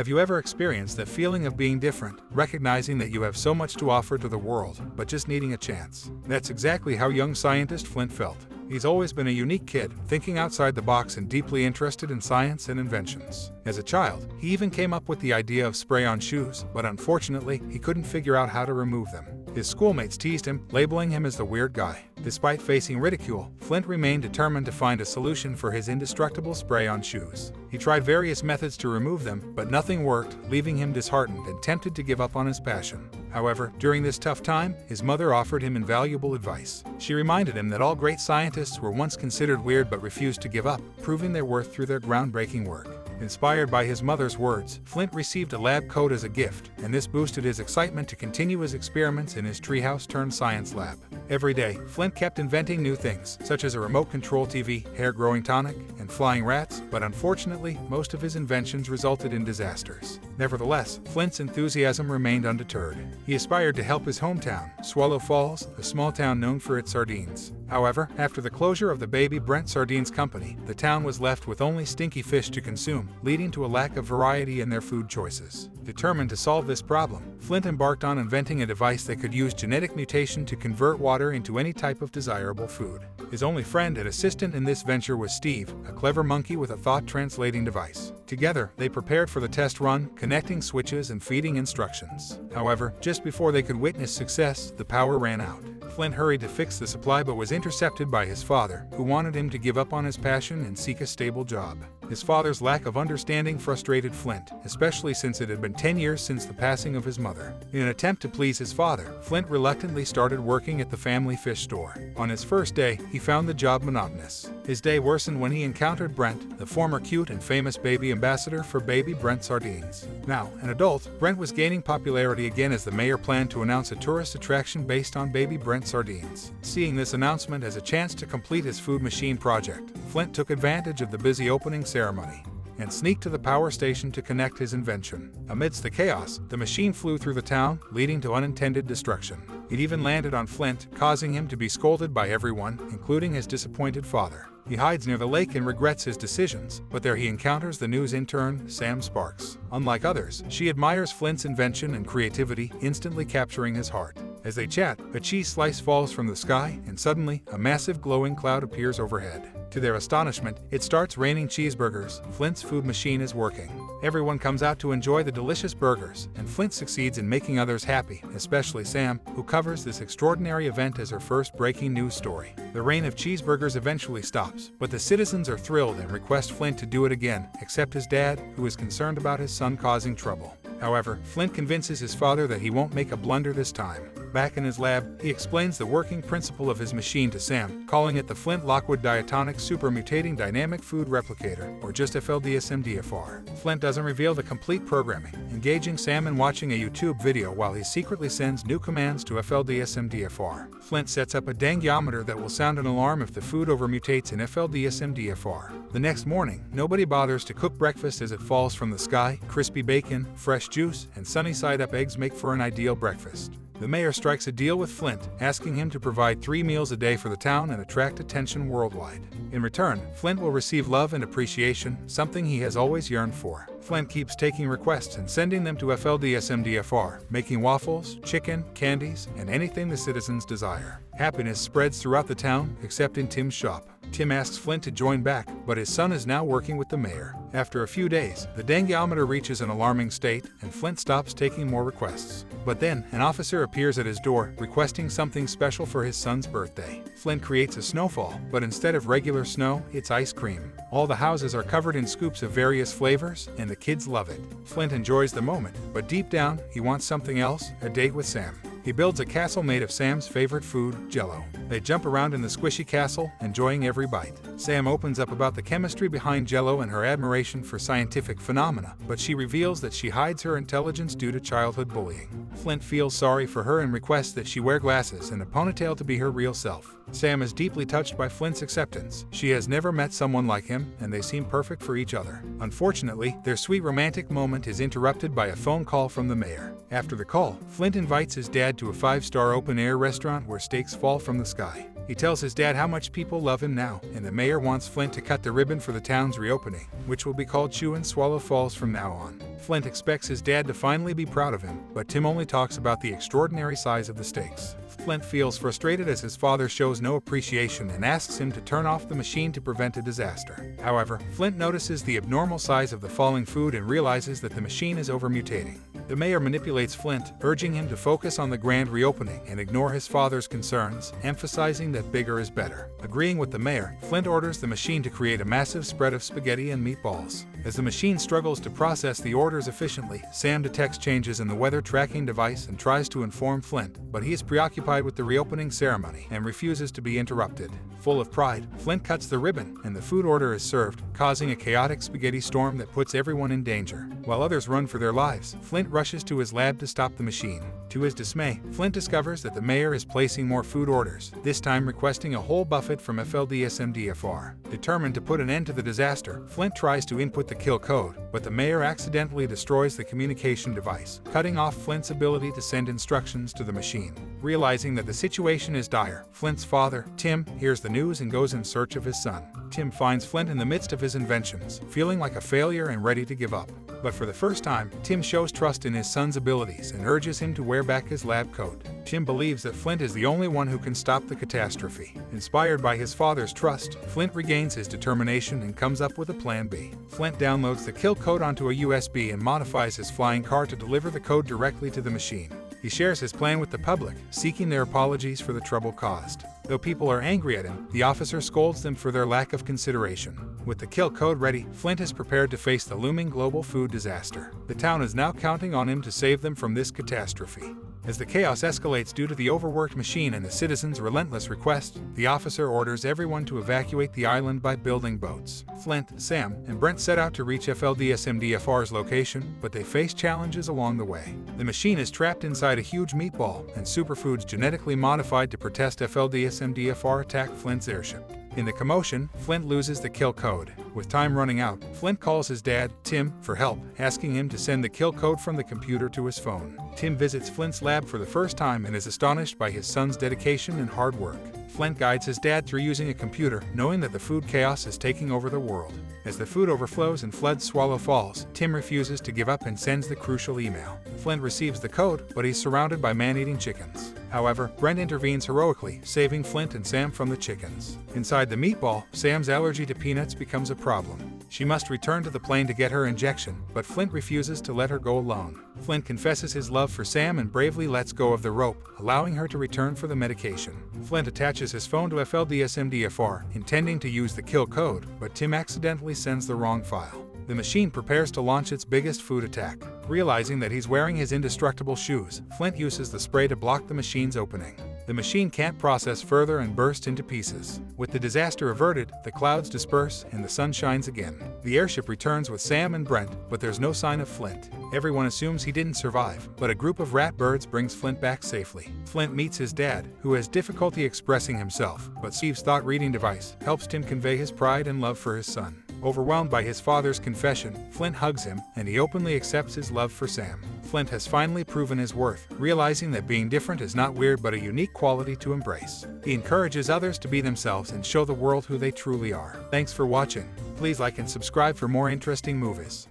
Have you ever experienced that feeling of being different, recognizing that you have so much to offer to the world, but just needing a chance? That's exactly how young scientist Flint felt. He's always been a unique kid, thinking outside the box and deeply interested in science and inventions. As a child, he even came up with the idea of spray-on shoes, but unfortunately, he couldn't figure out how to remove them. His schoolmates teased him, labeling him as the weird guy. Despite facing ridicule, Flint remained determined to find a solution for his indestructible spray-on shoes. He tried various methods to remove them, but nothing worked, leaving him disheartened and tempted to give up on his passion. However, during this tough time, his mother offered him invaluable advice. She reminded him that all great scientists were once considered weird but refused to give up, proving their worth through their groundbreaking work. Inspired by his mother's words, Flint received a lab coat as a gift, and this boosted his excitement to continue his experiments in his treehouse-turned-science lab. Every day, Flint kept inventing new things, such as a remote-control TV, hair-growing tonic, and flying rats, but unfortunately, most of his inventions resulted in disasters. Nevertheless, Flint's enthusiasm remained undeterred. He aspired to help his hometown, Swallow Falls, a small town known for its sardines. However, after the closure of the Baby Brent Sardines Company, the town was left with only stinky fish to consume, leading to a lack of variety in their food choices. Determined to solve this problem, Flint embarked on inventing a device that could use genetic mutation to convert water into any type of desirable food. His only friend and assistant in this venture was Steve, a clever monkey with a thought-translating device. Together, they prepared for the test run, connecting switches and feeding instructions. However, just before they could witness success, the power ran out. Flint hurried to fix the supply but was intercepted by his father, who wanted him to give up on his passion and seek a stable job. His father's lack of understanding frustrated Flint, especially since it had been 10 years since the passing of his mother. In an attempt to please his father, Flint reluctantly started working at the family fish store. On his first day, he found the job monotonous. His day worsened when he encountered Brent, the former cute and famous baby ambassador for Baby Brent Sardines. Now, an adult, Brent was gaining popularity again as the mayor planned to announce a tourist attraction based on Baby Brent Sardines. Seeing this announcement as a chance to complete his food machine project, Flint took advantage of the busy opening ceremony and sneaked to the power station to connect his invention. Amidst the chaos, the machine flew through the town, leading to unintended destruction. It even landed on Flint, causing him to be scolded by everyone, including his disappointed father. He hides near the lake and regrets his decisions, but there he encounters the news intern, Sam Sparks. Unlike others, she admires Flint's invention and creativity, instantly capturing his heart. As they chat, a cheese slice falls from the sky, and suddenly, a massive glowing cloud appears overhead. To their astonishment, it starts raining cheeseburgers. Flint's food machine is working. Everyone comes out to enjoy the delicious burgers, and Flint succeeds in making others happy, especially Sam, who covers this extraordinary event as her first breaking news story. The rain of cheeseburgers eventually stops, but the citizens are thrilled and request Flint to do it again, except his dad, who is concerned about his son causing trouble. However, Flint convinces his father that he won't make a blunder this time. Back in his lab, he explains the working principle of his machine to Sam, calling it the Flint Lockwood Diatonic Super Mutating Dynamic Food Replicator, or just FLDSMDFR. Flint doesn't reveal the complete programming, engaging Sam in watching a YouTube video while he secretly sends new commands to FLDSMDFR. Flint sets up a dangiometer that will sound an alarm if the food overmutates in FLDSMDFR. The next morning, nobody bothers to cook breakfast as it falls from the sky. Crispy bacon, fresh juice, and sunny side-up eggs make for an ideal breakfast. The mayor strikes a deal with Flint, asking him to provide 3 meals a day for the town and attract attention worldwide. In return, Flint will receive love and appreciation, something he has always yearned for. Flint keeps taking requests and sending them to FLDSMDFR, making waffles, chicken, candies, and anything the citizens desire. Happiness spreads throughout the town, except in Tim's shop. Tim asks Flint to join back, but his son is now working with the mayor. After a few days, the dangiometer reaches an alarming state, and Flint stops taking more requests. But then, an officer appears at his door, requesting something special for his son's birthday. Flint creates a snowfall, but instead of regular snow, it's ice cream. All the houses are covered in scoops of various flavors, and the kids love it. Flint enjoys the moment, but deep down, he wants something else, a date with Sam. He builds a castle made of Sam's favorite food, Jell-O. They jump around in the squishy castle, enjoying every bite. Sam opens up about the chemistry behind Jell-O and her admiration for scientific phenomena, but she reveals that she hides her intelligence due to childhood bullying. Flint feels sorry for her and requests that she wear glasses and a ponytail to be her real self. Sam is deeply touched by Flint's acceptance. She has never met someone like him, and they seem perfect for each other. Unfortunately, their sweet romantic moment is interrupted by a phone call from the mayor. After the call, Flint invites his dad to a 5-star open-air restaurant where steaks fall from the sky. He tells his dad how much people love him now, and the mayor wants Flint to cut the ribbon for the town's reopening, which will be called Chew and Swallow Falls from now on. Flint expects his dad to finally be proud of him, but Tim only talks about the extraordinary size of the stakes. Flint feels frustrated as his father shows no appreciation and asks him to turn off the machine to prevent a disaster. However, Flint notices the abnormal size of the falling food and realizes that the machine is over-mutating. The mayor manipulates Flint, urging him to focus on the grand reopening and ignore his father's concerns, emphasizing that bigger is better. Agreeing with the mayor, Flint orders the machine to create a massive spread of spaghetti and meatballs. As the machine struggles to process the orders efficiently, Sam detects changes in the weather tracking device and tries to inform Flint, but he is preoccupied with the reopening ceremony and refuses to be interrupted. Full of pride, Flint cuts the ribbon and the food order is served, causing a chaotic spaghetti storm that puts everyone in danger. While others run for their lives, Flint rushes to his lab to stop the machine. To his dismay, Flint discovers that the mayor is placing more food orders, this time requesting a whole buffet from FLDSMDFR. Determined to put an end to the disaster, Flint tries to input the kill code, but the mayor accidentally destroys the communication device, cutting off Flint's ability to send instructions to the machine. Realizing that the situation is dire, Flint's father, Tim, hears the news and goes in search of his son. Tim finds Flint in the midst of his inventions, feeling like a failure and ready to give up. But for the first time, Tim shows trust in his son's abilities and urges him to wear back his lab coat. Tim believes that Flint is the only one who can stop the catastrophe. Inspired by his father's trust, Flint regains his determination and comes up with a plan B. Flint downloads the kill code onto a USB and modifies his flying car to deliver the code directly to the machine. He shares his plan with the public, seeking their apologies for the trouble caused. Though people are angry at him, the officer scolds them for their lack of consideration. With the kill code ready, Flint is prepared to face the looming global food disaster. The town is now counting on him to save them from this catastrophe. As the chaos escalates due to the overworked machine and the citizens' relentless request, the officer orders everyone to evacuate the island by building boats. Flint, Sam, and Brent set out to reach FLDSMDFR's location, but they face challenges along the way. The machine is trapped inside a huge meatball, and superfoods genetically modified to protest FLDSMDFR attack Flint's airship. In the commotion, Flint loses the kill code. With time running out, Flint calls his dad, Tim, for help, asking him to send the kill code from the computer to his phone. Tim visits Flint's lab for the first time and is astonished by his son's dedication and hard work. Flint guides his dad through using a computer, knowing that the food chaos is taking over the world. As the food overflows and floods Swallow Falls, Tim refuses to give up and sends the crucial email. Flint receives the code, but he's surrounded by man-eating chickens. However, Brent intervenes heroically, saving Flint and Sam from the chickens. Inside the meatball, Sam's allergy to peanuts becomes a problem. She must return to the plane to get her injection, but Flint refuses to let her go alone. Flint confesses his love for Sam and bravely lets go of the rope, allowing her to return for the medication. Flint attaches his phone to FLDSMDFR, intending to use the kill code, but Tim accidentally sends the wrong file. The machine prepares to launch its biggest food attack. Realizing that he's wearing his indestructible shoes, Flint uses the spray to block the machine's opening. The machine can't process further and bursts into pieces. With the disaster averted, the clouds disperse and the sun shines again. The airship returns with Sam and Brent, but there's no sign of Flint. Everyone assumes he didn't survive, but a group of rat birds brings Flint back safely. Flint meets his dad, who has difficulty expressing himself, but Steve's thought-reading device helps Tim convey his pride and love for his son. Overwhelmed by his father's confession, Flint hugs him, and he openly accepts his love for Sam. Flint has finally proven his worth, realizing that being different is not weird but a unique quality to embrace. He encourages others to be themselves and show the world who they truly are. Thanks for watching. Please like and subscribe for more interesting movies.